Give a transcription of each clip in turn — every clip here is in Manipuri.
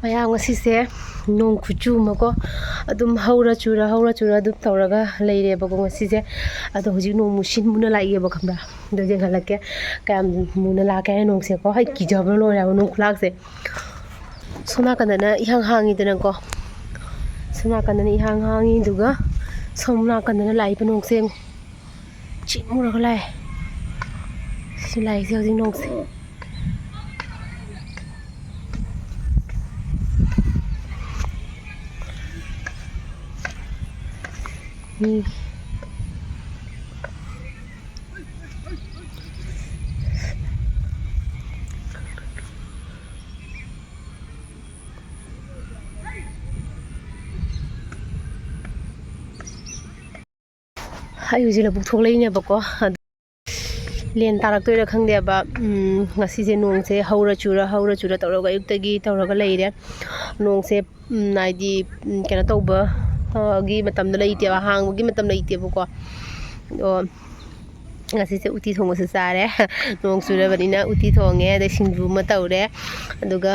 ꯃꯌꯥꯝ ꯉꯁꯤꯁꯦ ꯅꯣꯡ ꯈꯨꯆꯨ ꯑꯃꯀꯣ ꯑꯗꯨꯝ ꯍꯧꯔ ꯆꯨꯔ ꯑꯗꯨꯝ ꯇꯧꯔꯒ ꯂꯩꯔꯦꯕꯀꯣ ꯉꯁꯤꯁꯦ. ꯑꯗꯣ ꯍꯧꯖꯤꯛ ꯅꯣꯡ ꯃꯨꯁꯤꯟ ꯃꯨꯅ ꯂꯥꯛꯏꯑꯕ ꯈꯪꯕ꯭ꯔꯥ. ꯑꯗꯣ ꯌꯦꯡꯍꯜꯂꯛꯀꯦ ꯀꯌꯥꯝ ꯃꯨꯅ ꯂꯥꯛꯀꯦ ꯍꯥꯏꯅ ꯅꯣꯡꯁꯦꯀꯣ. ꯍꯩ ꯀꯤꯖꯕꯅ ꯂꯣꯏꯔꯦ ꯍꯥꯏꯕ ꯅꯣꯡ ꯈꯨꯂꯥꯛꯁꯦ. ꯁꯣꯝ ꯅꯥꯀꯟꯗꯅ ꯏꯍꯥꯡ ꯍꯥꯡꯉꯤꯗꯅꯀꯣ. ꯁꯣꯝ ꯅꯥꯀꯟꯗꯅ ꯏꯍꯥꯡ ꯍꯥꯡꯉꯤ ꯑꯗꯨꯒ ꯁꯣꯝ ꯅꯥꯀꯟꯗꯅ ꯂꯥꯛꯏꯕ ꯅꯣꯡꯁꯦ ꯆꯤꯡꯃꯨꯔꯒ ꯂꯥꯛꯑꯦ. ꯁꯤ ꯂꯥꯛꯏꯁꯦ ꯍꯧꯖꯤꯛ ꯅꯣꯡꯁꯦ. ꯑꯩ ꯍꯧꯖꯤꯛ ꯂꯧꯕꯨꯛ ꯊꯣꯛꯂꯛꯏꯅꯦꯕꯀꯣ. ꯂꯦꯟ ꯇꯥꯔꯛꯇꯣꯏꯔꯥ ꯈꯪꯗꯦꯕ. ꯉꯁꯤꯁꯦ ꯅꯣꯡꯁꯦ ꯍꯧꯔ ꯆꯨꯔ ꯇꯧꯔꯒ ꯑꯌꯨꯛꯇꯒꯤ ꯇꯧꯔꯒ ꯂꯩꯔꯦ. ꯅꯣꯡꯁꯦ ꯍꯥꯏꯗꯤ ꯀꯩꯅꯣ ꯇꯧꯕꯒꯤ ꯃꯇꯝꯗ ꯂꯩꯇꯦꯕ, ꯍꯥꯡꯕꯒꯤ ꯃꯇꯝ ꯂꯩꯇꯦꯕꯀꯣ. ꯑꯗꯣ ꯉꯁꯤꯁꯦ ꯎꯇꯤ ꯊꯣꯡꯕꯁꯨ ꯆꯥꯔꯦ. ꯅꯣꯡ ꯆꯨꯔꯕꯅꯤꯅ ꯎꯇꯤ ꯊꯣꯡꯉꯦ, ꯑꯗꯩ ꯁꯤꯡꯖꯨ ꯑꯃ ꯇꯧꯔꯦ, ꯑꯗꯨꯒ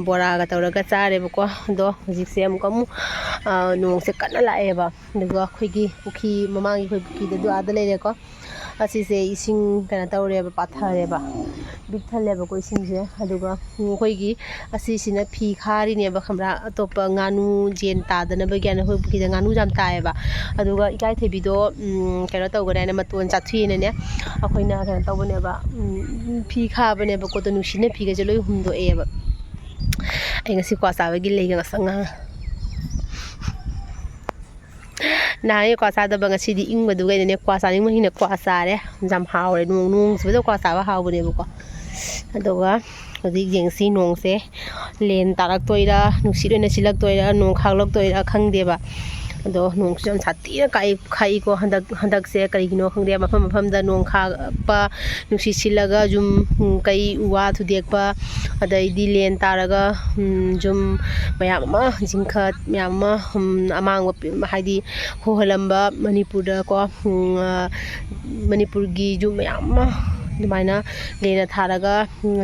ꯕꯣꯔꯥꯒ ꯇꯧꯔꯒ ꯆꯥꯔꯦꯕꯀꯣ. ꯑꯗꯣ ꯍꯧꯖꯤꯛꯁꯦ ꯑꯃꯨꯛ ꯅꯣꯡꯁꯦ ꯀꯟꯅ ꯂꯥꯛꯑꯦꯕ. ꯑꯗꯨꯒ ꯑꯩꯈꯣꯏꯒꯤ ꯄꯨꯈ꯭ꯔꯤ, ꯃꯃꯥꯡꯒꯤ ꯑꯩꯈꯣꯏ ꯄꯨꯈ꯭ꯔꯤꯗꯨ ꯑꯥꯗ ꯂꯩꯔꯦꯀꯣ. ꯑꯁꯤꯁꯦ ꯏꯁꯤꯡ ꯀꯩꯅꯣ ꯇꯧꯔꯦꯕ, ꯄꯥꯊꯔꯦꯕ, ꯄꯤꯛ ꯊꯜꯂꯦꯕꯀꯣ ꯏꯁꯤꯡꯁꯦ. ꯑꯗꯨꯒ ꯑꯩꯈꯣꯏꯒꯤ ꯑꯁꯤꯁꯤꯅ ꯐꯤ ꯈꯥꯔꯤꯅꯦꯕ ꯈꯪꯕ꯭ꯔꯥ. ꯑꯇꯣꯞꯄ ꯉꯥꯅꯨ ꯌꯦꯟ ꯇꯥꯗꯅꯕꯒꯤ ꯍꯥꯏꯅ ꯑꯩꯈꯣꯏ ꯄꯨꯈ꯭ꯔꯤꯗ ꯉꯥꯅꯨ ꯌꯥꯝ ꯇꯥꯏꯌꯦꯕ. ꯑꯗꯨꯒ ꯏꯀꯥꯏꯊꯕꯤꯗꯣ ꯀꯩꯅꯣ ꯇꯧꯒꯅꯤ ꯍꯥꯏꯅ ꯃꯇꯣꯟ ꯆꯥꯊꯣꯛꯑꯦꯅꯅꯦ ꯑꯩꯈꯣꯏꯅ ꯀꯩꯅꯣ ꯇꯧꯕꯅꯦꯕ, ꯐꯤ ꯈꯥꯕꯅꯦꯕꯀꯣ. ꯑꯗꯣ ꯅꯨꯡꯁꯤꯠꯅ ꯐꯤꯒꯁꯦ ꯂꯣꯏ ꯍꯨꯝꯗꯣꯛꯑꯦꯕ. ꯑꯩ ꯉꯁꯤ ꯀ꯭ꯋꯥ ꯆꯥꯕꯒꯤ ꯂꯩꯒ ꯉꯁꯪ ꯉꯥꯡꯉꯦ. ꯅꯍꯥꯟꯒꯩ ꯀ꯭ꯋꯥ ꯆꯥꯗꯕ ꯉꯁꯤꯗꯤ ꯏꯪꯕꯗꯨꯒꯩꯅꯅꯦ ꯀ꯭ꯋꯥ ꯆꯥꯅꯤꯡꯕꯁꯤꯡꯅ ꯀ꯭ꯋꯥ ꯆꯥꯔꯦ. ꯌꯥꯝ ꯍꯥꯎꯔꯦ. ꯅꯣꯡ ꯆꯨꯕꯗ ꯀ꯭ꯋꯥ ꯆꯥꯕ ꯍꯥꯎꯕꯅꯦꯕꯀோ. ꯑꯗꯨꯒ ꯍꯧꯖꯤꯛ ꯌꯦꯡꯁꯤ ꯅꯣꯡꯁꯦ ꯂꯦꯟ ꯇꯥꯔꯛꯇꯣꯏꯔꯥ, ꯅꯨꯡꯁꯤꯠ ꯑꯣꯏꯅ ꯁꯤꯜꯂꯛꯇꯣꯏꯔꯥ, ꯅꯣꯡ ꯈꯥꯛꯂꯛꯇꯣꯏꯔꯥ ꯈꯪꯗꯦꯕ. ꯑꯗꯣ ꯅꯣꯡꯁꯨ ꯌꯥꯝ ꯁꯥꯊꯤꯅ ꯈꯥꯛꯏꯀꯣ ꯍꯟꯗꯛꯁꯦ. ꯀꯔꯤꯒꯤꯅꯣ ꯈꯪꯗꯦ. ꯃꯐꯝ ꯃꯐꯝꯗ ꯅꯣꯡ ꯈꯥꯛꯄ, ꯅꯨꯡꯁꯤꯠ ꯁꯤꯜꯂꯒ ꯌꯨꯝ ꯀꯩ ꯎ ꯋꯥ ꯊꯨꯗꯦꯛꯄ, ꯑꯗꯩꯗꯤ ꯂꯦꯟ ꯇꯥꯔꯒ ꯌꯨꯝ ꯃꯌꯥꯝ ꯑꯃ, ꯖꯤꯡꯈꯠ ꯃꯌꯥꯝ ꯑꯃ ꯑꯃꯥꯡꯕ ꯍꯥꯏꯗꯤ ꯍꯣꯍꯜꯂꯝꯕ ꯃꯅꯤꯄꯨꯔꯗꯀꯣ. ꯃꯅꯤꯄꯨꯔꯒꯤ ꯌꯨꯝ ꯃꯌꯥꯝ ꯑꯃ ꯑꯗꯨꯃꯥꯏꯅ ꯂꯦꯟꯅ ꯊꯥꯔꯒ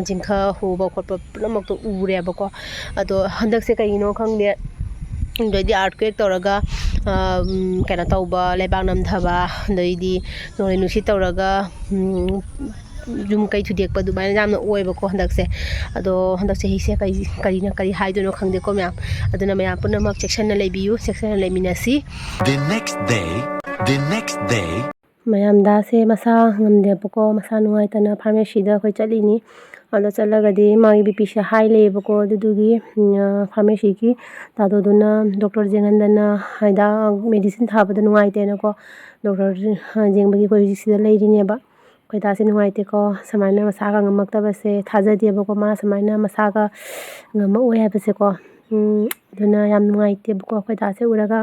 ꯖꯤꯡꯈ ꯍꯣꯕ ꯈꯣꯠꯄ ꯄꯨꯝꯅꯃꯛꯇꯣ ꯎꯔꯦꯕꯀꯣ. ꯑꯗꯣ ꯍꯟꯗꯛꯁꯦ ꯀꯩꯒꯤꯅꯣ ꯈꯪꯗꯦ. ꯑꯗꯩꯗꯤ ꯑꯥꯔꯠꯀ꯭ꯋꯦꯛ ꯇꯧꯔꯒ ꯀꯩꯅꯣ ꯇꯧꯕ, ꯂꯩꯕꯥꯛ ꯅꯝꯊꯕ, ꯑꯗꯩꯗꯤ ꯅꯣꯡꯂꯩ ꯅꯨꯡꯁꯤꯠ ꯇꯧꯔꯒ ꯌꯨꯝ ꯀꯩ ꯊꯨꯗꯦꯛꯄ, ꯑꯗꯨꯃꯥꯏꯅ ꯌꯥꯝꯅ ꯑꯣꯏꯕꯀꯣ ꯍꯟꯗꯛꯁꯦ. ꯑꯗꯣ ꯍꯟꯗꯛ ꯆꯍꯤꯁꯦ ꯀꯔꯤꯅ ꯀꯔꯤ ꯍꯥꯏꯗꯣꯏꯅꯣ ꯈꯪꯗꯦꯀꯣ ꯃꯌꯥꯝ. ꯑꯗꯨꯅ ꯃꯌꯥꯝ ꯄꯨꯝꯅꯃꯛ ꯆꯦꯛꯁꯤꯟꯅ ꯂꯩꯕꯤꯌꯨ, ꯆꯦꯛꯁꯤꯟꯅ ꯂꯩꯃꯤꯟꯅꯁꯤ. The next day ꯃꯌꯥꯝ ꯗꯥꯁꯦ ꯃꯁꯥ ꯉꯝꯗꯦꯕꯀꯣ. ꯃꯁꯥ ꯅꯨꯡꯉꯥꯏꯇꯅ ꯐꯥꯔꯃꯥꯁꯤꯗ ꯑꯩꯈꯣꯏ ꯆꯠꯂꯤꯅꯤ. ꯑꯗꯣ ꯆꯠꯂꯒꯗꯤ ꯃꯥꯒꯤ ꯕꯤꯄꯤꯁꯦ ꯍꯥꯏ ꯂꯩꯌꯦꯕꯀꯣ. ꯑꯗꯨꯗꯨꯒꯤ ꯐꯥꯔꯃꯥꯁꯤꯒꯤ ꯇꯥꯗꯣꯗꯨꯅ ꯗꯣꯛꯇꯔ ꯌꯦꯡꯍꯟꯗꯅ ꯍꯤꯗꯥꯛ ꯃꯦꯗꯤꯁꯤꯟ ꯊꯥꯕꯗ ꯅꯨꯡꯉꯥꯏꯇꯦꯅꯀꯣ. ꯗꯣꯛꯇꯔ ꯌꯦꯡꯕꯒꯤ ꯑꯩꯈꯣꯏ ꯍꯧꯖꯤꯛ ꯁꯤꯗ ꯂꯩꯔꯤꯅꯦꯕ. ꯑꯩꯈꯣꯏ ꯗꯥꯁꯦ ꯅꯨꯡꯉꯥꯏꯇꯦꯀꯣ. ꯁꯨꯃꯥꯏꯅ ꯃꯁꯥꯒ ꯉꯝꯃꯛꯇꯕꯁꯦ ꯊꯥꯖꯗꯦꯕꯀꯣ. ꯃꯥ ꯁꯨꯃꯥꯏꯅ ꯃꯁꯥꯒ ꯉꯝꯃꯛꯑꯣꯏ ꯍꯥꯏꯕꯁꯦꯀꯣ. ꯑꯗꯨꯅ ꯌꯥꯝ ꯅꯨꯡꯉꯥꯏꯇꯦꯕꯀꯣ ꯑꯩꯈꯣꯏ ꯗꯥꯁꯦ ꯎꯔꯒ.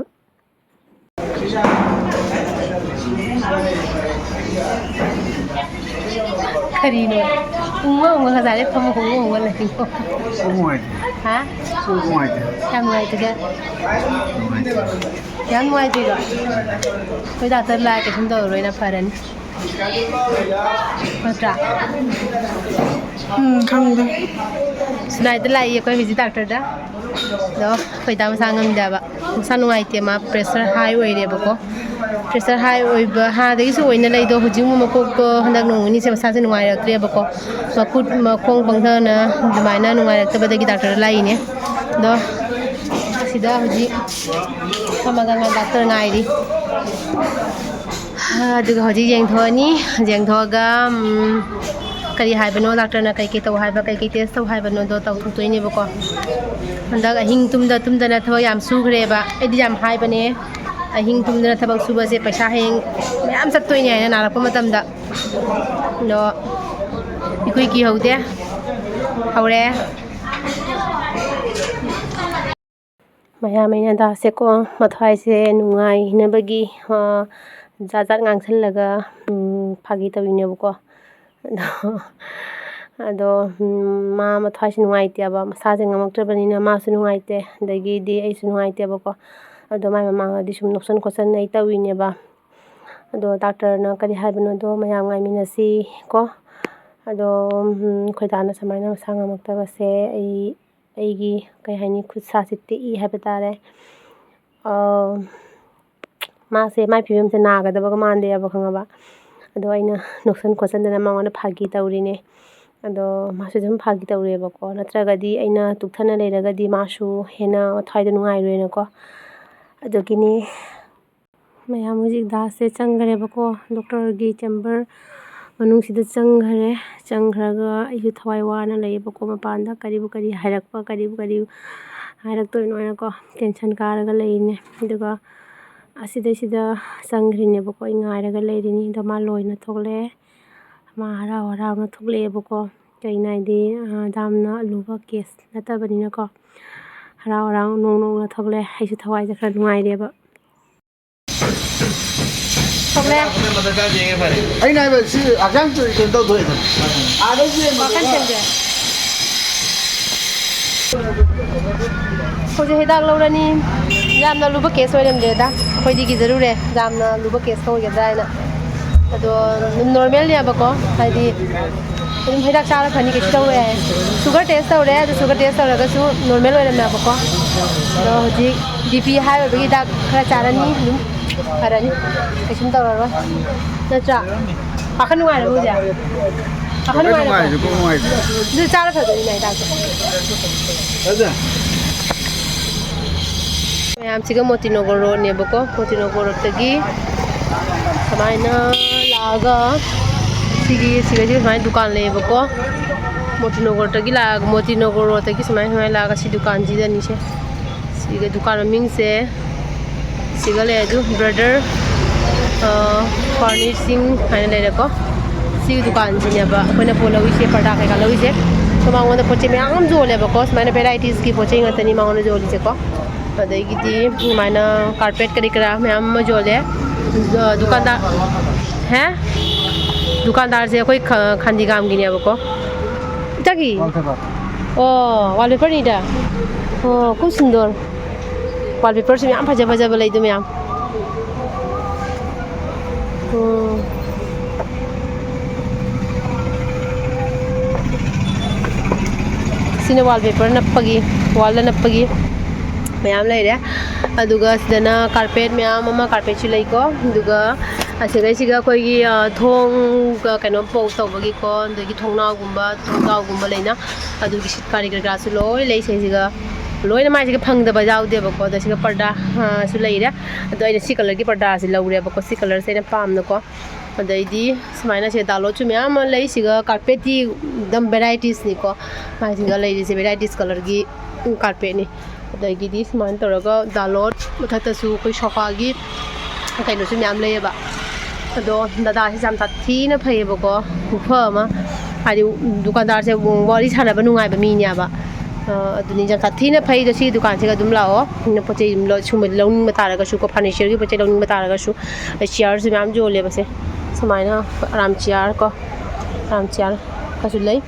ꯀꯔꯤꯅꯣ ꯎꯪꯉ ꯉꯁꯥꯏꯗꯩ ꯐꯝꯃ ꯎꯪꯉ ꯂꯩꯔꯤꯅꯣ? ꯍꯥ? ꯌꯥꯝ ꯅꯨꯡꯉꯥꯏꯇꯦꯗ. ꯌꯥꯝ ꯅꯨꯡꯉꯥꯏꯇ꯭ꯔꯤꯔꯣ? ꯑꯩꯈꯣꯏ ꯗꯥꯛꯇꯔ ꯂꯥꯛꯑꯦ, ꯀꯩꯁꯨꯝ ꯇꯧꯔꯔꯣꯏꯅ, ꯐꯔꯅꯤ. ꯅꯠꯇ꯭ꯔꯥ? ꯈꯪꯗꯦ. ꯁꯨꯅꯥꯏꯗ ꯂꯥꯛꯏ ꯑꯩꯈꯣꯏ ꯍꯧꯖꯤꯛ ꯗꯥꯛꯇꯔꯗ. ꯑꯗꯣ ꯑꯩꯈꯣꯏ ꯗꯥ ꯃꯁꯥ ꯉꯝꯗꯦꯕ. ꯃꯁꯥ ꯅꯨꯡꯉꯥꯏꯇꯦ. ꯃꯥ ꯄ꯭ꯔꯦꯁꯔ ꯍꯥꯏ ꯑꯣꯏꯔꯦꯕꯀꯣ. ꯄ꯭ꯔꯦꯁꯔ ꯍꯥꯏ ꯑꯣꯏꯕ ꯍꯥꯟꯅꯗꯒꯤꯁꯨ ꯑꯣꯏꯅ ꯂꯩꯗꯣ ꯍꯧꯖꯤꯛ ꯃꯀꯣꯛꯇꯣ ꯍꯟꯗꯛ ꯅꯣꯡ ꯅꯤꯅꯤꯁꯦ ꯃꯁꯥꯁꯦ ꯅꯨꯡꯉꯥꯏꯔꯛꯇ꯭ꯔꯦꯕꯀꯣ. ꯃꯈꯨꯠ ꯃꯈꯣꯡ ꯄꯪꯊꯅ ꯑꯗꯨꯃꯥꯏꯅ ꯅꯨꯡꯉꯥꯏꯔꯛꯇꯕꯗꯒꯤ ꯗꯥꯛꯇꯔꯗ ꯂꯥꯛꯏꯅꯦ. ꯑꯗꯣ ꯁꯤꯗ ꯍꯧꯖꯤꯛ ꯐꯝꯃꯒ ꯗꯥꯛꯇꯔ ꯉꯥꯏꯔꯤ. ꯑꯗꯨꯒ ꯍꯧꯖꯤꯛ ꯌꯦꯡꯊꯣꯛꯑꯅꯤ. ꯌꯦꯡꯊꯣꯛꯑꯒ ꯀꯔꯤ ꯍꯥꯏꯕꯅꯣ, ꯗꯥꯛꯇꯔꯅ ꯀꯩꯀꯩ ꯇꯧ ꯍꯥꯏꯕ, ꯀꯩꯀꯩ ꯇꯦꯁ ꯇꯧ ꯍꯥꯏꯕꯅꯣꯗꯣ ꯇꯧꯊꯣꯛꯇꯣꯏꯅꯦꯕꯀꯣ. ꯍꯟꯗꯛ ꯑꯍꯤꯡ ꯇꯨꯝꯗꯅ ꯊꯕꯛ ꯌꯥꯝ ꯁꯨꯈ꯭ꯔꯦꯕ. ꯑꯩꯗꯤ ꯌꯥꯝ ꯍꯥꯏꯕꯅꯦ, ꯑꯍꯤꯡ ꯇꯨꯝꯗꯅ ꯊꯕꯛ ꯁꯨꯕꯁꯦ ꯄꯩꯁꯥ ꯍꯌꯦꯡ ꯃꯌꯥꯝ ꯆꯠꯇꯣꯏꯅꯦ ꯍꯥꯏꯅ ꯅꯥꯔꯛꯄ ꯃꯇꯝꯗ. ꯑꯗꯣ ꯏꯀꯨꯏ ꯀꯤꯍꯧꯗꯦ, ꯍꯧꯔꯛꯑꯦ. ꯃꯌꯥꯝ ꯑꯩꯅ ꯗꯥꯁꯦꯀꯣ ꯃꯊ꯭ꯋꯥꯏꯁꯦ ꯅꯨꯡꯉꯥꯏꯅꯕꯒꯤ ꯖꯥꯠ ꯖꯥꯠ ꯉꯥꯡꯁꯜꯂꯒ ꯐꯥꯒꯤ ꯇꯧꯔꯤꯅꯦꯕꯀꯣ. ꯑꯗꯣ ꯃꯥ ꯃꯊ꯭ꯋꯥꯏꯁꯦ ꯅꯨꯡꯉꯥꯏꯇꯦꯕ. ꯃꯁꯥꯁꯦ ꯉꯝꯃꯛꯇ꯭ꯔꯕꯅꯤꯅ ꯃꯥꯁꯨ ꯅꯨꯡꯉꯥꯏꯇꯦ, ꯑꯗꯒꯤꯗꯤ ꯑꯩꯁꯨ ꯅꯨꯡꯉꯥꯏꯇꯦꯕꯀꯣ. ꯑꯗꯣ ꯃꯥꯏ ꯃꯃꯥꯡꯗꯗꯤ ꯁꯨꯝ ꯅꯣꯛꯁꯟ ꯈꯣꯠꯆꯟ ꯑꯩ ꯇꯧꯔꯤꯅꯦꯕ. ꯑꯗꯣ ꯗꯥꯛꯇꯔꯅ ꯀꯔꯤ ꯍꯥꯏꯕꯅꯣꯗꯣ ꯃꯌꯥꯝ ꯉꯥꯏꯃꯤꯟꯅꯁꯤ ꯀꯣ. ꯑꯗꯣ ꯑꯩꯈꯣꯏ ꯗꯥꯅ ꯁꯨꯃꯥꯏꯅ ꯃꯁꯥ ꯉꯝꯃꯛꯇꯕꯁꯦ ꯑꯩꯒꯤ ꯀꯩ ꯍꯥꯏꯅꯤ ꯈꯨꯠ ꯁꯥꯁꯦ ꯇꯦꯛꯏ ꯍꯥꯏꯕ ꯇꯥꯔꯦ ꯃꯥꯁꯦ ꯃꯥꯏ ꯐꯤꯕꯝꯁꯦ ꯅꯥꯒꯗꯕꯒ ꯃꯥꯟꯗꯦꯕ ꯈꯪꯉꯕ ꯑꯗꯣ ꯑꯩꯅ ꯅꯣꯛꯁꯟ ꯈꯣꯠꯆꯟꯗꯅ ꯃꯉꯣꯟꯗ ꯐꯥꯒꯤ ꯇꯧꯔꯤꯅꯦ ꯑꯗꯣ ꯃꯥꯁꯨ ꯑꯗꯨꯝ ꯐꯥꯒꯤ ꯇꯧꯔꯦꯕꯀꯣ ꯅꯠꯇ꯭ꯔꯒꯗꯤ ꯑꯩꯅ ꯇꯨꯛꯊꯅ ꯂꯩꯔꯒꯗꯤ ꯃꯥꯁꯨ ꯍꯦꯟꯅ ꯋꯥꯊ꯭ꯋꯥꯏꯗꯣ ꯅꯨꯡꯉꯥꯏꯔꯣꯏꯅꯀꯣ ꯑꯗꯨꯒꯤꯅꯤ ꯃꯌꯥꯝ ꯍꯧꯖꯤꯛ ꯗꯥꯁꯁꯦ ꯆꯪꯈ꯭ꯔꯦꯕꯀꯣ ꯗꯣꯛꯇꯔꯒꯤ ꯆꯦꯝꯕꯔ ꯃꯅꯨꯡꯁꯤꯗ ꯆꯪꯈ꯭ꯔꯒ ꯑꯩꯁꯨ ꯊꯋꯥꯏ ꯋꯥꯅ ꯂꯩꯌꯦꯕꯀꯣ ꯃꯄꯥꯟꯗ ꯀꯔꯤꯕꯨ ꯀꯔꯤ ꯍꯥꯏꯔꯛꯄ ꯀꯔꯤꯕꯨ ꯀꯔꯤ ꯍꯥꯏꯔꯛꯇꯣꯏꯅꯣ ꯍꯥꯏꯅꯀꯣ ꯇꯦꯟꯁꯟ ꯀꯥꯔꯒ ꯂꯩꯔꯤꯅꯦ ꯑꯗꯨꯒ ꯑꯁꯤꯗꯩꯁꯤꯗ ꯆꯪꯈ꯭ꯔꯤꯅꯦꯕꯀꯣ ꯑꯩ ꯉꯥꯏꯔꯒ ꯂꯩꯔꯤꯅꯤ ꯑꯗꯣ ꯃꯥ ꯂꯣꯏꯅ ꯊꯣꯛꯂꯛꯑꯦ ꯃꯥ ꯍꯔꯥꯎ ꯍꯔꯥꯎꯅ ꯊꯣꯛꯂꯛꯑꯦꯕꯀꯣ ꯀꯩꯅꯣ ꯍꯥꯏꯗꯤ ꯌꯥꯝꯅ ꯑꯂꯨꯕ ꯀꯦꯁ ꯅꯠꯇꯕꯅꯤꯅꯀꯣ ꯍꯔꯥꯎ ꯍꯔꯥꯎ ꯅꯣꯡꯅ ꯊꯣꯛꯂꯛꯑꯦ ꯑꯩꯁꯨ ꯊꯋꯥꯏꯁꯦ ꯈꯔ ꯅꯨꯡꯉꯥꯏꯔꯦꯕ ꯑꯩꯅ ꯍꯥꯏꯕꯁꯤ ꯍꯛꯆꯥꯡ ꯀꯩꯅꯣ ꯇꯧꯊꯣꯛꯑꯦꯗꯅ ꯑꯥꯗꯒꯤ ꯍꯧꯖꯤꯛ ꯍꯤꯗꯥꯛ ꯂꯧꯔꯅꯤ ꯌꯥꯝꯅ ꯂꯨꯕ ꯀꯦꯁ ꯑꯣꯏꯔꯝꯗ꯭ꯔꯦꯗ ꯑꯩꯈꯣꯏꯗꯤ ꯀꯤꯖꯔꯨꯔꯦ ꯌꯥꯝꯅ ꯂꯨꯕ ꯀꯦꯁ ꯑꯣꯏꯒꯗ꯭ꯔꯥ ꯍꯥꯏꯅ ꯑꯗꯣ ꯑꯗꯨꯝ ꯅꯣꯔꯃꯦꯜꯅꯦꯕꯀꯣ ꯍꯥꯏꯗꯤ ꯑꯗꯨꯝ ꯍꯤꯗꯥꯛ ꯆꯥꯔ ꯐꯅꯤ ꯀꯩꯁꯨ ꯇꯧꯔꯣꯏ ꯍꯥꯏ ꯁꯨꯒꯔ ꯇꯦꯁ ꯇꯧꯔꯦ ꯑꯗꯣ ꯁꯨꯒꯔ ꯇꯦꯁ ꯇꯧꯔꯒꯁꯨ ꯅꯣꯔꯃꯦꯜ ꯑꯣꯏꯔꯝꯃꯦꯕꯀꯣ ꯑꯗꯣ ꯍꯧꯖꯤꯛ BP ꯍꯥꯏ ꯑꯣꯏꯕꯒꯤ ꯍꯤꯗꯥꯛ ꯈꯔ ꯆꯥꯔꯅꯤ ꯑꯗꯨꯝ ꯐꯔꯅꯤ ꯀꯩꯁꯨꯝ ꯇꯧꯔꯔꯣꯏ ꯅꯠꯇ꯭ꯔꯥ ꯋꯥꯈꯜ ꯅꯨꯡꯉꯥꯏꯔꯕ ꯍꯧꯖꯤꯛ ꯋꯥꯈꯜ ꯅꯨꯡꯉꯥꯏꯔꯕꯣ ꯑꯗꯨ ꯆꯥꯔ ꯐꯗꯣꯏꯅꯤꯅ ꯍꯤꯗꯥꯛꯇꯣ ꯃꯌꯥꯝꯁꯤꯒ ꯃꯣꯇꯤꯅꯣꯒꯔ ꯔꯣꯗꯅꯦꯕꯀꯣ ꯃꯣꯇꯤꯅꯣꯒꯔ ꯔꯣꯗꯇꯒꯤ ꯁꯨꯃꯥꯏꯅ ꯂꯥꯛꯑꯒ ꯁꯤꯒꯩꯁꯤꯒ ꯁꯨꯃꯥꯏꯅ ꯗꯨꯀꯥꯟ ꯂꯩꯌꯦꯕꯀꯣ ꯃꯣꯇꯤꯅꯣꯒꯔ ꯔꯣꯗꯇꯒꯤ ꯁꯨꯃꯥꯏꯅ ꯂꯥꯛꯑꯒ ꯁꯤ ꯗꯨꯀꯥꯟꯁꯤꯗꯅꯤꯁꯦ ꯁꯤꯒ ꯗꯨꯀꯥꯟ ꯃꯃꯤꯡꯁꯦ ꯁꯤꯒ ꯂꯩ ꯑꯗꯨ ꯕ꯭ꯔꯗꯔ ꯐꯔꯅꯤꯁꯤꯡ ꯍꯥꯏꯅ ꯂꯩꯔꯦꯀꯣ ꯁꯤꯒꯤ ꯗꯨꯀꯥꯟꯁꯤꯅꯦꯕ ꯑꯩꯈꯣꯏꯅ ꯄꯣꯠ ꯂꯧꯔꯤꯁꯦ ꯄꯔꯗꯥ ꯀꯩꯀꯥ ꯂꯧꯔꯤꯁꯦ ꯁꯣ ꯃꯉꯣꯟꯗ ꯄꯣꯠ ꯆꯩ ꯃꯌꯥꯝ ꯌꯣꯜꯂꯦꯕꯀꯣ ꯁꯨꯃꯥꯏꯅ ꯚꯦꯔꯥꯏꯇꯤꯁꯀꯤ ꯄꯣꯠ ꯆꯩ ꯉꯥꯛꯇꯅꯤ ꯃꯉꯣꯟꯗ ꯌꯣꯜꯂꯤꯁꯦꯀꯣ ꯑꯗꯒꯤꯗꯤ ꯁꯨꯃꯥꯏꯅ ꯀꯥꯔꯄꯦꯠ ꯀꯔꯤ ꯀꯔꯥ ꯃꯌꯥꯝ ꯑꯃ ꯌꯣꯜꯂꯦ ꯗꯨꯀꯥꯟꯗꯥꯔꯁꯦ ꯑꯩꯈꯣꯏ ꯈꯥꯟꯗꯤꯒꯥꯝꯒꯤꯅꯦꯕꯀꯣ ꯆꯒꯤ ꯑꯣ ꯋꯥꯜꯄꯦꯄꯔꯅꯤꯗ ꯑꯣ ꯈꯨꯞ ꯁꯨꯟꯗꯔ ꯋꯥꯜꯄꯦꯄꯔꯁꯨ ꯃꯌꯥꯝ ꯐꯖ ꯐꯖꯕ ꯂꯩꯗꯣ ꯃꯌꯥꯝ ꯁꯤꯅ ꯋꯥꯜꯄꯦꯄꯔ ꯅꯞꯄꯒꯤ ꯋꯥꯜꯗ ꯅꯞꯄꯒꯤ ꯃꯌꯥꯝ ꯂꯩꯔꯦ ꯑꯗꯨꯒ ꯁꯤꯗꯅ ꯀꯥꯔꯄꯦꯠ ꯃꯌꯥꯝ ꯑꯃ ꯀꯥꯔꯄꯦꯠꯁꯨ ꯂꯩꯀꯣ ꯑꯗꯨꯒ ꯑꯁꯤꯗꯩꯁꯤꯒ ꯑꯩꯈꯣꯏꯒꯤ ꯊꯣꯡ ꯀꯩꯅꯣ ꯄꯣꯛ ꯇꯧꯕꯒꯤꯀꯣ ꯑꯗꯒꯤ ꯊꯣꯡꯅꯥꯎꯒꯨꯝꯕ ꯂꯩꯅ ꯑꯗꯨꯒꯤ ꯀꯔꯤ ꯀꯔꯥꯁꯨ ꯂꯣꯏ ꯂꯩ ꯁꯤꯁꯤꯒ ꯂꯣꯏꯅ ꯃꯥꯏꯁꯤꯒ ꯐꯪꯗꯕ ꯌꯥꯎꯗꯦꯕꯀꯣ ꯑꯗ ꯁꯤꯒ ꯄꯔꯗꯥꯁꯨ ꯂꯩꯔꯦ ꯑꯗꯣ ꯑꯩꯅ ꯁꯤ ꯀꯂꯔꯒꯤ ꯄꯔꯗꯥꯁꯤ ꯂꯧꯔꯦꯕꯀꯣ ꯁꯤ ꯀꯂꯔꯁꯦ ꯑꯩꯅ ꯄꯥꯝꯅꯀꯣ ꯑꯗꯩꯗꯤ ꯁꯨꯃꯥꯏꯅ ꯁꯤꯗ ꯗꯥꯂꯣꯠꯁꯨ ꯃꯌꯥꯝ ꯑꯃ ꯂꯩ ꯁꯤꯒ ꯀꯥꯔꯄꯦꯠꯇꯤ ꯑꯗꯨꯝ ꯚꯦꯔꯥꯏꯇꯤꯁꯅꯤꯀꯣ ꯃꯥꯏꯁꯤꯒ ꯂꯩꯔꯤꯁꯦ ꯚꯦꯔꯥꯏꯇꯤꯁ ꯀꯂꯔꯒꯤ ꯀꯥꯔꯄꯦꯠꯅꯤ ꯑꯗꯒꯤꯗꯤ ꯁꯨꯃꯥꯏꯅ ꯇꯧꯔꯒ ꯗꯥꯂꯣꯠ ꯃꯊꯛꯇꯁꯨ ꯑꯩꯈꯣই ꯁꯣꯐꯥꯒꯤ ꯀꯩꯅꯣꯁꯨ ꯃꯌꯥꯝ ꯂꯩꯌꯦꯕ ꯑꯗꯣ ꯗꯗꯥꯁꯦ ꯌꯥꯝ ꯊꯤꯅ ꯐꯩꯌꯦꯕꯀꯣ ꯈꯨꯐ ꯑꯃ ꯍꯥꯏꯗꯤ ꯗꯨꯀꯥꯟꯗꯥꯔꯁꯦ ꯋꯥꯔꯤ ꯁꯥꯟꯅꯕ ꯅꯨꯡꯉꯥꯏꯕ ꯃꯤꯅꯦꯕ ꯑꯗꯨꯅꯤ ꯌꯥꯝ ꯊꯤꯅ ꯐꯩꯗꯣ ꯁꯤ ꯗꯨꯀꯥꯟꯁꯤꯒ ꯑꯗꯨꯝ ꯂꯥꯛꯑꯣ ꯄꯣꯠ ꯆꯩ ꯁꯨꯝꯕ ꯂꯧꯅꯤꯡꯕ ꯇꯥꯔꯒꯁꯨ ꯀꯣ ꯐꯔꯅꯤꯆꯔꯒꯤ ꯄꯣꯠ ꯆꯩ ꯂꯧꯅꯤꯡꯕ ꯇꯥꯔꯒꯁꯨ ꯆꯤꯌꯔꯁꯨ ꯃꯌꯥꯝ ꯌꯣꯜꯂꯦꯕꯁꯦ ꯁꯨꯃꯥꯏꯅ ꯑꯔꯥꯝ ꯆꯤꯌꯔ ꯀꯣ ꯑꯔꯥꯝ ꯆꯤꯌꯔ ꯀꯁꯨ ꯂꯩ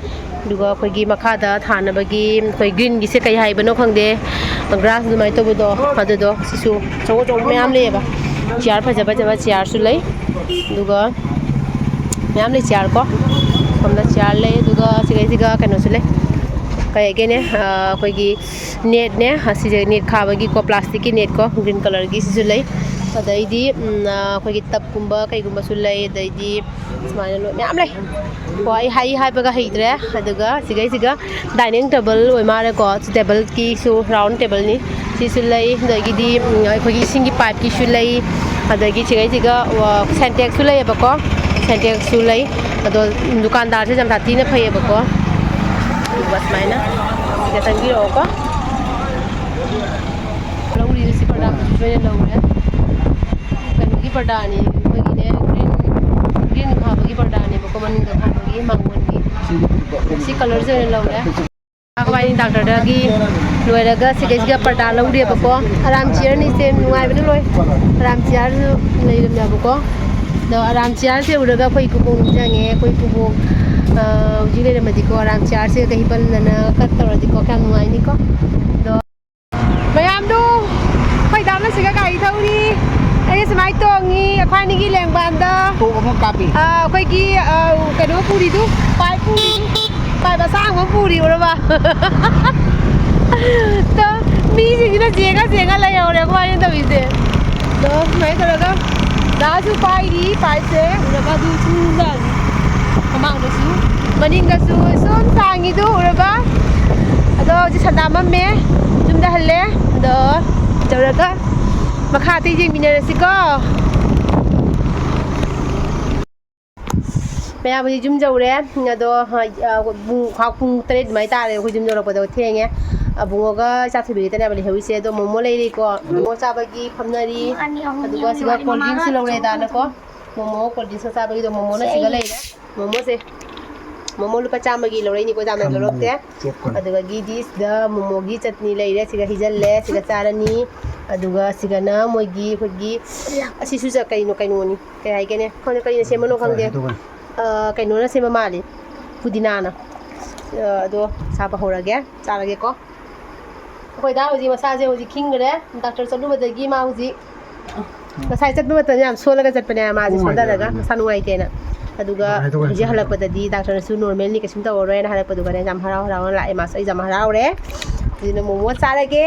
ꯑꯗꯨꯒ ꯑꯩꯈꯣꯏꯒꯤ ꯃꯈꯥꯗ ꯊꯥꯅꯕꯒꯤ ꯑꯩꯈꯣꯏ ꯒ꯭ꯔꯤꯟꯒꯤꯁꯦ ꯀꯩ ꯍꯥꯏꯕꯅꯣ ꯈꯪꯗꯦ ꯒ꯭ꯔꯥꯁ ꯑꯗꯨꯃꯥꯏꯅ ꯇꯧꯕꯗꯣ ꯑꯗꯨꯗꯣ ꯁꯤꯁꯨ ꯑꯆꯧ ꯑꯆꯧꯕ ꯃꯌꯥꯝ ꯂꯩꯌꯦꯕ ꯆꯤꯌꯔ ꯐꯖ ꯐꯖꯕ ꯆꯤꯌꯔꯁꯨ ꯂꯩ ꯑꯗꯨꯒ ꯃꯌꯥꯝ ꯂꯩ ꯆꯤꯌꯔ ꯀꯣ ꯁꯣꯝꯗ ꯆꯤꯌꯔ ꯂꯩ ꯑꯗꯨꯒ ꯁꯤꯒꯩꯁꯤꯒ ꯀꯩꯅꯣꯁꯨ ꯂꯩ ꯀꯩ ꯍꯥꯏꯒꯦꯅꯦ ꯑꯩꯈꯣꯏꯒꯤ ꯅꯦꯠꯅꯦ ꯑꯁꯤꯁꯦ ꯅꯦꯠ ꯈꯥꯕꯒꯤꯀꯣ ꯄ꯭ꯂꯥꯁꯇꯤꯛꯀꯤ ꯅꯦꯠ ꯀꯣ ꯒ꯭ꯔꯤꯟ ꯀꯂꯔꯒꯤ ꯁꯤꯁꯨ ꯂꯩ ꯑꯗꯩꯗꯤ ꯑꯩꯈꯣꯏꯒꯤ ꯇꯞꯀꯨꯝꯕ ꯀꯩꯒꯨꯝꯕꯁꯨ ꯂꯩ ꯑꯗꯩꯗꯤ ꯁꯨꯃꯥꯏꯅ ꯃꯌꯥꯝ ꯂꯩ ꯀꯣ ꯑꯩ ꯍꯥꯏꯕꯒ ꯍꯩꯇ꯭ꯔꯦ ꯑꯗꯨꯒ ꯁꯤꯒꯩꯁꯤꯒ ꯗꯥꯏꯅꯤꯡ ꯇꯦꯕꯜ ꯑꯣꯏ ꯃꯥꯜꯂꯦꯀꯣ ꯇꯦꯕꯜꯒꯤꯁꯨ ꯔꯥꯎꯟ ꯇꯦꯕꯜꯅꯤ ꯁꯤꯁꯨ ꯂꯩ ꯑꯗꯒꯤꯗꯤ ꯑꯩꯈꯣꯏꯒꯤ ꯏꯁꯤꯡꯒꯤ ꯄꯥꯏꯞꯀꯤꯁꯨ ꯂꯩ ꯑꯗꯒꯤ ꯁꯤꯒꯩꯁꯤꯒ ꯁꯦꯟꯇꯦꯛꯁꯁꯨ ꯂꯩꯌꯦꯕꯀꯣ ꯁꯦꯟꯇꯦꯛꯁꯁꯨ ꯂꯩ ꯑꯗꯣ ꯗꯨꯀꯥꯟꯗꯥꯔꯁꯦ ꯌꯥꯝ ꯊꯤꯅ ꯐꯩꯌꯦꯕꯀꯣ ꯑꯗꯨꯒ ꯁꯨꯃꯥꯏꯅ ꯁꯤꯗ ꯆꯪꯕꯤꯔꯛꯑꯣꯀꯣ ꯂꯧꯔꯤꯁꯦ ꯁꯤ ꯄꯔꯗꯥꯁꯤꯁꯨ ꯑꯣꯏꯅ ꯂꯧꯔꯦ ꯀꯩꯅꯣꯒꯤ ꯄꯔꯗꯥꯅꯤ ꯑꯩꯈꯣꯏꯒꯤꯅꯦ ꯒ꯭ꯔꯤꯟ ꯈꯥꯕꯒꯤ ꯄꯔꯗꯥꯅꯦꯕꯀꯣ ꯃꯅꯤꯡꯗ ꯈꯥꯕꯒꯤ ꯃꯥꯡꯒꯣꯟꯒꯤ ꯁꯤ ꯀꯂꯔꯁꯦ ꯑꯣꯏꯅ ꯂꯧꯔꯦ ꯑꯩꯈꯣꯏ ꯗꯥꯛꯇꯔꯗꯒꯤ ꯂꯣꯏꯔꯒ ꯁꯤꯒꯩꯁꯤꯒ ꯄꯔꯗꯥ ꯂꯧꯔꯦꯕꯀꯣ ꯑꯔꯥꯝ ꯆꯤꯌꯔꯅꯤꯁꯦ ꯅꯨꯡꯉꯥꯏꯕꯅ ꯂꯣꯏ ꯑꯔꯥꯝ ꯆꯤꯌꯔꯁꯨ ꯂꯩꯔꯝꯃꯦꯕꯀꯣ ꯑꯗꯣ ꯑꯔꯥꯝ ꯆꯤꯌꯔꯁꯦ ꯎꯔꯒ ꯑꯩꯈꯣꯏ ꯏꯀꯨꯕꯣꯛ ꯅꯤꯡꯁꯤꯡꯉꯦ ꯑꯩꯈꯣꯏ ꯏꯀꯨꯕꯣꯛ ꯍꯧꯖꯤꯛ ꯂꯩꯔꯝꯃꯗꯤꯀꯣ ꯑꯔꯥꯝ ꯆꯤꯌꯔꯁꯦ ꯍꯤꯞꯍꯜꯗꯅ ꯀꯠ ꯇꯧꯔꯗꯤꯀꯣ ꯀꯌꯥꯝ ꯅꯨꯡꯉꯥꯏꯅꯤꯀꯣ ꯑꯗꯣ ꯃꯌꯥꯝꯗꯣ ꯑꯩꯈꯣꯏ ꯗꯥꯝꯅ ꯁꯤꯒ ꯒꯥꯔꯤ ꯊꯧꯔꯤ ꯑꯩ ꯁꯨꯃꯥꯏꯅ ꯇꯣꯡꯉꯤ ꯑꯩꯈꯣꯏ ꯑꯅꯤꯒꯤ ꯂꯦꯡꯕꯥꯟꯗ ꯑꯩꯈꯣꯏꯒꯤ ꯀꯩꯅꯣ ꯄꯨꯔꯤꯗꯨ ꯄꯥꯏꯞ ꯄꯨꯔꯤꯗꯨ ꯄꯥꯏꯞ ꯑꯁꯥꯡꯕ ꯄꯨꯔꯤ ꯎꯔꯕ ꯆꯦꯡꯒ ꯂꯩꯍꯧꯔꯦ ꯀꯃꯥꯏꯅ ꯇꯧꯔꯤꯁꯦ ꯑꯗꯣ ꯁꯨꯃꯥꯏꯅ ꯇꯧꯔꯒ ꯗꯥꯁꯨ ꯄꯥꯏꯔꯤ ꯄꯥꯏꯁꯦ ꯎꯔꯒ ꯑꯗꯨ ꯁꯨꯝꯖꯅꯤ ꯃꯃꯥꯡꯗꯁꯨ ꯃꯅꯤꯡꯗꯁꯨ ꯁꯨꯝ ꯁꯥꯡꯉꯤꯗꯨ ꯎꯔꯕ ꯑꯗꯣ ꯍꯧꯖꯤꯛ ꯁꯟꯗꯥꯃꯝꯃꯦ ꯌꯨꯝꯗ ꯍꯜꯂꯦ ꯑꯗꯣ ꯇꯧꯔꯒ ꯃꯈꯥ ꯑꯇꯩ ꯌꯦꯡꯃꯤꯟꯅꯔꯁꯤꯀꯣ ꯃꯌꯥꯝ ꯍꯧꯖꯤꯛ ꯌꯨꯝ ꯌꯧꯔꯦ ꯑꯗꯣ ꯄꯨꯡ 7 ꯑꯗꯨꯃꯥꯏꯅ ꯇꯥꯔꯦ ꯑꯩꯈꯣꯏ ꯌꯨꯝ ꯌꯧꯔꯛꯄꯗ ꯊꯦꯡꯉꯦ ꯑꯕꯨꯡꯉꯣꯒ ꯆꯥꯊꯕꯤꯒꯇꯅꯦꯕ ꯂꯩꯍꯧꯔꯤꯁꯦ ꯑꯗꯣ ꯃꯣꯃꯣ ꯂꯩꯔꯤꯀꯣ ꯃꯣꯃꯣ ꯆꯥꯕꯒꯤ ꯐꯝꯅꯔꯤ ꯑꯗꯨꯒ ꯁꯤꯒ ꯀꯣꯜ ꯗ꯭ꯔꯤꯡꯛꯁꯨ ꯂꯧꯔꯦꯗꯥꯅꯀꯣ ꯃꯣꯃꯣ ꯀꯣꯜ ꯗ꯭ꯔꯤꯡꯛꯁ ꯆꯥꯕꯒꯤꯗꯣ ꯃꯣꯃꯣꯅ ꯁꯤꯒ ꯂꯩꯔꯦ ꯃꯣꯃꯣꯁꯦ ꯃꯣꯃꯣ ꯂꯨꯄꯥ 100ꯒꯤ ꯂꯧꯔꯛꯏꯅꯤꯀꯣ ꯌꯥꯝꯅ ꯂꯧꯔꯛꯇꯦ ꯑꯗꯨꯒꯤꯗꯤ ꯁꯤꯗ ꯃꯣꯃꯣꯒꯤ ꯆꯠꯅꯤ ꯂꯩꯔꯦ ꯁꯤꯒ ꯍꯩꯖꯜꯂꯦ ꯁꯤꯒ ꯆꯥꯔꯅꯤ ꯑꯗꯨꯒ ꯁꯤꯒꯅ ꯃꯣꯏꯒꯤ ꯑꯩꯈꯣꯏꯒꯤ ꯑꯁꯤꯁꯨ ꯀꯩꯅꯣꯅꯤ ꯀꯩ ꯍꯥꯏꯒꯦꯅꯦ ꯈꯪꯗꯦ ꯀꯔꯤꯅ ꯁꯦꯝꯕꯅꯣ ꯈꯪꯗꯦ ꯀꯩꯅꯣꯅ ꯁꯦꯝꯕ ꯃꯥꯜꯂꯤ ꯄꯨꯗꯤꯅꯥꯅ ꯑꯗꯣ ꯁꯥꯕ ꯍꯧꯔꯒꯦ ꯆꯥꯔꯒꯦꯀꯣ ꯑꯩꯈꯣꯏꯗ ꯍꯧꯖꯤꯛ ꯃꯁꯥꯁꯦ ꯍꯧꯖꯤꯛ ꯈꯤꯡꯈ꯭ꯔꯦ ꯗꯥꯛꯇꯔ ꯆꯠꯂꯨꯕꯗꯒꯤ ꯃꯥ ꯍꯧꯖꯤꯛ ꯉꯁꯥꯏ ꯆꯠꯄ ꯃꯇꯝꯗ ꯌꯥꯝ ꯁꯣꯜꯂꯒ ꯆꯠꯄꯅꯦ ꯃꯥꯁꯦ ꯁꯣꯟꯊꯔꯒ ꯃꯁꯥ ꯅꯨꯡꯉꯥꯏꯇꯦꯅ ꯑꯗꯨꯒ ꯍꯧꯖꯤꯛ ꯍꯜꯂꯛꯄꯗꯗꯤ ꯗꯥꯛꯇꯔꯅꯁꯨ ꯅꯣꯔꯃꯦꯜꯅꯤ ꯀꯩꯁꯨꯝ ꯇꯧꯔꯔꯣꯏꯅ ꯍꯥꯏꯔꯛꯄꯗꯨꯒꯅꯦ ꯌꯥꯝ ꯍꯔꯥꯎꯅ ꯂꯥꯛꯑꯦ ꯃꯥꯁꯨ ꯑꯩ ꯌꯥꯝ ꯍꯔꯥꯎꯔꯦ ꯑꯗꯨꯅ ꯃꯣꯃꯣ ꯆꯥꯔꯒꯦ